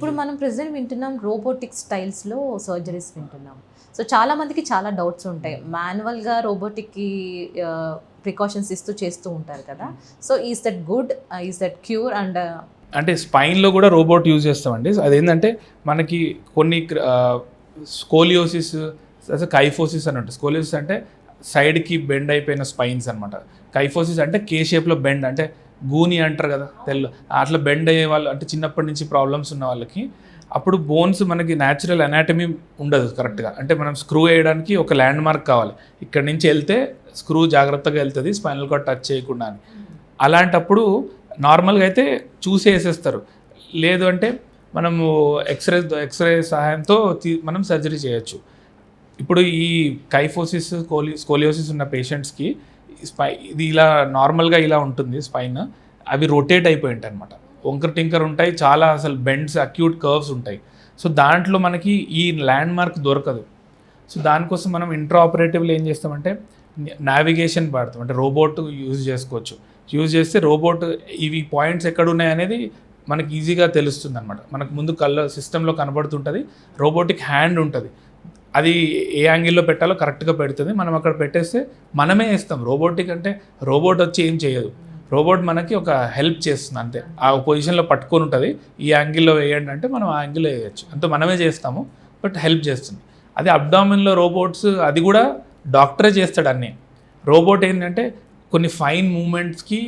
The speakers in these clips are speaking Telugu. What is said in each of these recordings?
ఇప్పుడు మనం ప్రెసెంట్ వింటున్నాం రోబోటిక్ స్టైల్స్లో సర్జరీస్ వింటున్నాం. సో చాలా మందికి చాలా డౌట్స్ ఉంటాయి. మాన్యువల్గా రోబోటిక్కి ప్రికాషన్స్ ఇస్తూ చేస్తూ ఉంటారు కదా. So is that good, is that cure? And అంటే స్పైన్లో కూడా రోబోట్ యూజ్ చేస్తామండి. అదేంటంటే మనకి కొన్ని స్కోలియోసిస్, కైఫోసిస్ అని ఉంటుంది. స్కోలియోసిస్ అంటే సైడ్కి బెండ్ అయిపోయిన స్పైన్స్ అనమాట. కైఫోసిస్ అంటే కే షేప్లో బెండ్, అంటే గూని అంటారు కదా తెల్ల, అట్లా బెండ్ అయ్యే వాళ్ళు, అంటే చిన్నప్పటి నుంచి ప్రాబ్లమ్స్ ఉన్న వాళ్ళకి అప్పుడు బోన్స్ మనకి న్యాచురల్ అనాటమీ ఉండదు కరెక్ట్గా. అంటే మనం స్క్రూ వేయడానికి ఒక ల్యాండ్ మార్క్ కావాలి, ఇక్కడ నుంచి వెళ్తే స్క్రూ జాగ్రత్తగా వెళ్తుంది స్పైనల్ కార్డ్ టచ్ చేయకుండా అని. నార్మల్గా అయితే చూసి వేసేస్తారు. లేదు అంటే మనము ఎక్స్రే సహాయంతో మనం సర్జరీ చేయొచ్చు. ఇప్పుడు ఈ కైఫోసిస్, స్కోలియోసిస్ ఉన్న పేషెంట్స్కి ఇది ఇలా నార్మల్గా ఇలా ఉంటుంది స్పైన్, అవి రొటేట్ అయిపోయి ఉంటాయి అనమాట. వంకర్ టింకర్ ఉంటాయి, చాలా అసలు బెండ్స్, అక్యూట్ కర్వ్స్ ఉంటాయి. సో దాంట్లో మనకి ఈ ల్యాండ్ మార్క్ దొరకదు. సో దానికోసం మనం ఇంట్రా ఆపరేటివ్లో ఏం చేస్తామంటే నావిగేషన్ వాడతాం. అంటే రోబోట్ యూజ్ చేసుకోవచ్చు. యూజ్ చేస్తే రోబోట్ ఇవి పాయింట్స్ ఎక్కడ ఉన్నాయి అనేది మనకి ఈజీగా తెలుస్తుంది అనమాట. మనకు ముందు సిస్టంలో కనబడుతుంటుంది. రోబోటిక్ హ్యాండ్ ఉంటుంది, అది ఏ యాంగిల్లో పెట్టాలో కరెక్ట్గా పెడుతుంది. మనం అక్కడ పెట్టేస్తే మనమే వేస్తాం. రోబోటిక్ అంటే రోబోట్ వచ్చి ఏం చేయదు, రోబోట్ మనకి ఒక హెల్ప్ చేస్తుంది అంతే. ఆ పొజిషన్లో పట్టుకొని ఉంటుంది, ఈ యాంగిల్లో వేయండి అంటే మనం ఆ యాంగిల్లో వేయచ్చు. అంతే మనమే చేస్తాము, బట్ హెల్ప్ చేస్తుంది. అదే అబ్డామిన్లో రోబోట్స్, అది కూడా డాక్టరే చేస్తాడు అన్నీ. రోబోట్ ఏంటంటే కొన్ని ఫైన్ మూమెంట్స్కి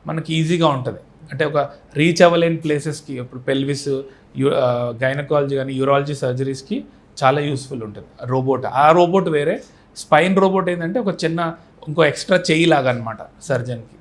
మనకి ఈజీగా ఉంటుంది. అంటే ఒక రీచ్ అవ్వలేని ప్లేసెస్కి, ఇప్పుడు పెల్విస్, గైనకాలజీ కానీ యూరాలజీ సర్జరీస్కి చాలా యూస్ఫుల్ ఉంటుంది రోబోట్. ఆ రోబోట్ వేరే. స్పైన్ రోబోట్ ఏంటంటే ఒక చిన్న ఇంకో ఎక్స్ట్రా చెయ్యి లాగా అనమాట సర్జన్కి.